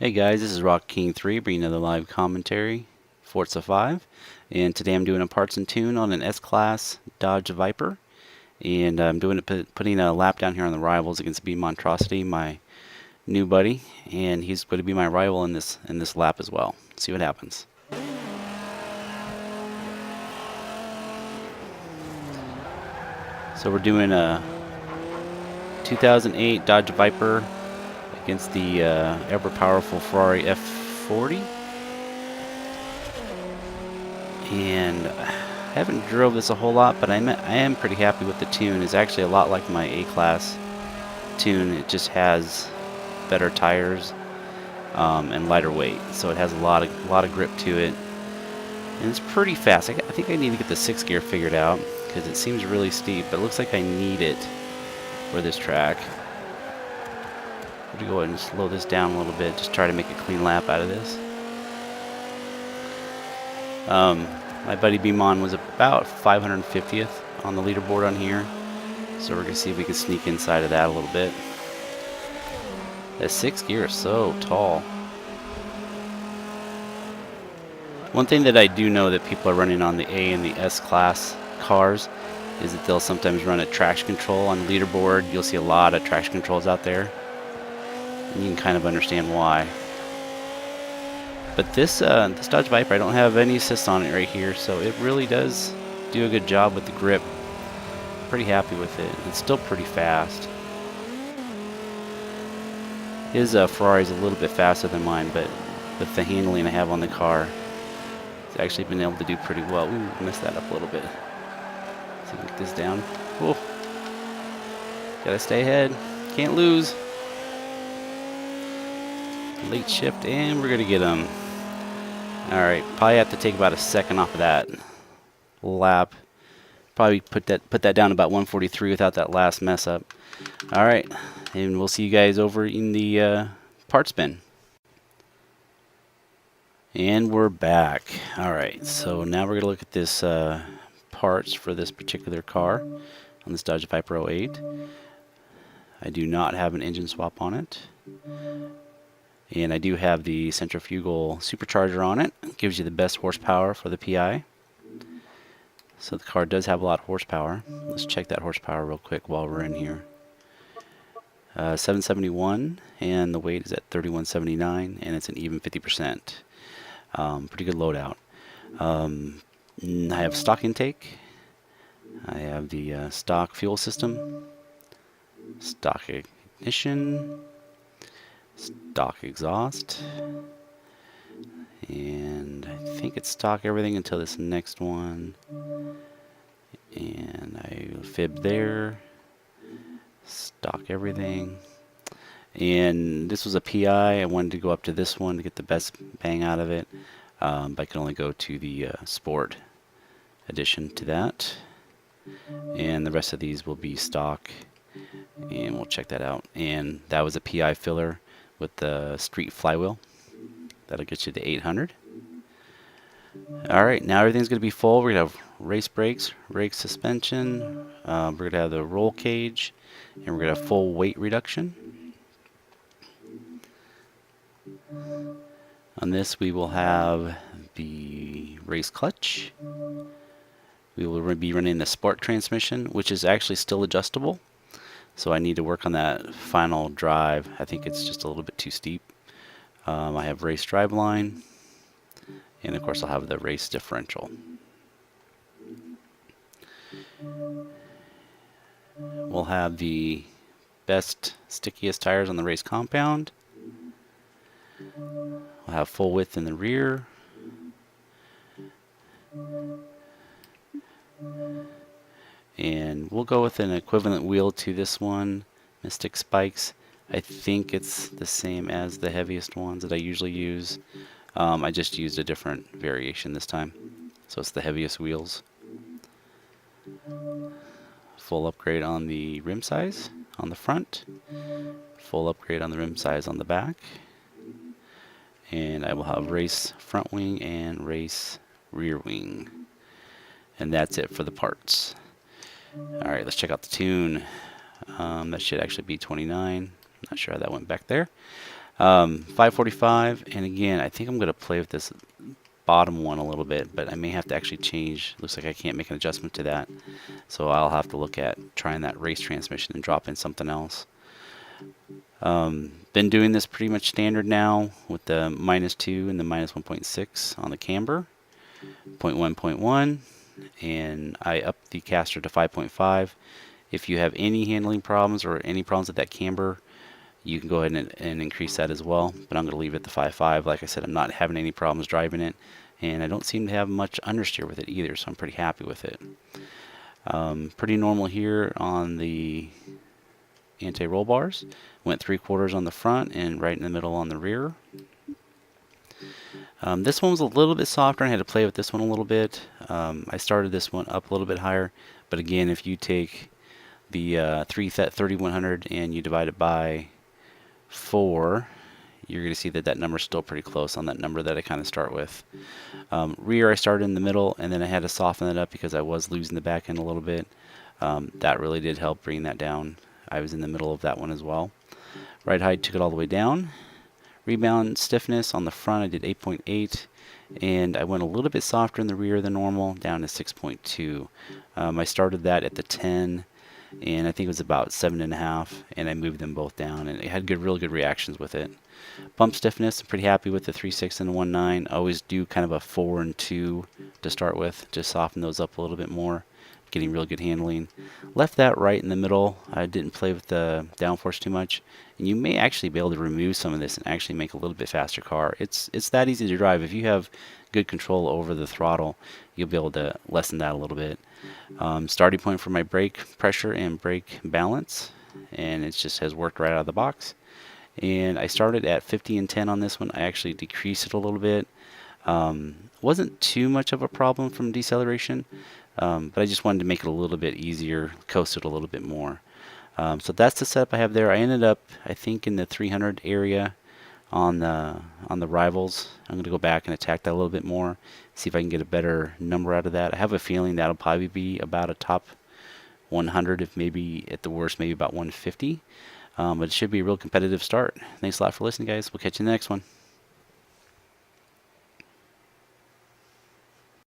Hey guys, this is Rock King 3 bringing another live commentary, Forza 5, and today I'm doing a parts and tune on an S-Class Dodge Viper, and I'm putting a lap down here on the rivals against B Monstrosity, my new buddy, and he's going to be my rival in this lap as well. See what happens. So we're doing a 2008 Dodge Viper against the ever powerful Ferrari F40. And I haven't drove this a whole lot, but I am pretty happy with the tune. It's actually a lot like my A-Class tune. It just has better tires and lighter weight, so it has a lot of grip to it, and it's pretty fast. I think I need to get the 6th gear figured out because it seems really steep, but it looks like I need it for this track. I'm going to go ahead and slow this down a little bit, just try to make a clean lap out of this. My buddy B-Mon was about 550th on the leaderboard on here, so we're going to see if we can sneak inside of that a little bit. That 6th gear is so tall. One thing that I do know that people are running on the A and the S-Class cars is that they'll sometimes run a traction control on the leaderboard. You'll see a lot of traction controls out there, and you can kind of understand why. But this Dodge Viper, I don't have any assist on it right here, so it really does do a good job with the grip. Pretty happy with it. It's still pretty fast. His Ferrari is a little bit faster than mine, but with the handling I have on the car, it's actually been able to do pretty well. Ooh, messed that up a little bit. See if we can get this down. Ooh. Gotta stay ahead. Can't lose. Late shift, and we're gonna get him. Alright, probably have to take about a second off of that lap. Probably put that down about 143 without that last mess up. Alright, and we'll see you guys over in the parts bin. And we're back. Alright, so now we're gonna look at this parts for this particular car on this Dodge Viper 08. I do not have an engine swap on it. And I do have the centrifugal supercharger on it. It gives you the best horsepower for the PI. So the car does have a lot of horsepower. Let's check that horsepower real quick while we're in here. 771, and the weight is at 3179, and it's an even 50%. Pretty good loadout. I have stock intake. I have the stock fuel system, stock ignition, stock exhaust, and I think it's stock everything until this next one. And I fib there, stock everything. And this was a PI. I wanted to go up to this one to get the best bang out of it, but I can only go to the sport addition to that. And the rest of these will be stock, and we'll check that out. And that was a PI filler with the street flywheel. That'll get you to 800. Alright, now everything's going to be full. We're going to have race brakes, rake suspension, we're going to have the roll cage, and we're going to have full weight reduction. On this we will have the race clutch. We will be running the sport transmission, which is actually still adjustable. So I need to work on that final drive. I think it's just a little bit too steep. I have race driveline, and of course I'll have the race differential. We'll have the best, stickiest tires on the race compound. We'll have full width in the rear. And we'll go with an equivalent wheel to this one, Mystic Spikes. I think it's the same as the heaviest ones that I usually use. I just used a different variation this time. So it's the heaviest wheels. Full upgrade on the rim size on the front. Full upgrade on the rim size on the back. And I will have race front wing and race rear wing. And that's it for the parts. Alright, let's check out the tune. That should actually be 29. Not sure how that went back there. 545, and again, I think I'm going to play with this bottom one a little bit, but I may have to actually change. Looks like I can't make an adjustment to that, so I'll have to look at trying that race transmission and drop in something else. Been doing this pretty much standard now with the -2 and the -1.6 on the camber, 0.1, 0.1, and I upped the caster to 5.5. If you have any handling problems or any problems with that camber, you can go ahead and increase that as well, but I'm going to leave it at the 5.5. Like I said, I'm not having any problems driving it, and I don't seem to have much understeer with it either, so I'm pretty happy with it. Pretty normal here on the anti-roll bars. Went 3/4 on the front and right in the middle on the rear. This one was a little bit softer. I had to play with this one a little bit. I started this one up a little bit higher, but again, if you take the 3100 and you divide it by 4, you're going to see that that number is still pretty close on that number that I kind of start with. Rear, I started in the middle, and then I had to soften it up because I was losing the back end a little bit. That really did help bring that down. I was in the middle of that one as well. Right height, took it all the way down. Rebound stiffness on the front, I did 8.8, and I went a little bit softer in the rear than normal, down to 6.2. I started that at the 10, and I think it was about 7.5, and I moved them both down, and it had really good reactions with it. Bump stiffness, I'm pretty happy with the 3.6 and the 1.9. I always do kind of a 4 and 2 to start with, just soften those up a little bit more, getting real good handling. Left that right in the middle. I didn't play with the downforce too much, and you may actually be able to remove some of this and actually make a little bit faster car. It's that easy to drive. If you have good control over the throttle, you'll be able to lessen that a little bit. Starting point for my brake pressure and brake balance, and it just has worked right out of the box. And I started at 50 and 10 on this one. I actually decreased it a little bit. Wasn't too much of a problem from deceleration, but I just wanted to make it a little bit easier, coast it a little bit more. So that's the setup I have there. I ended up, I think, in the 300 area on the rivals. I'm going to go back and attack that a little bit more, see if I can get a better number out of that. I have a feeling that'll probably be about a top 100, if maybe at the worst, maybe about 150. But it should be a real competitive start. Thanks a lot for listening, guys. We'll catch you in the next one.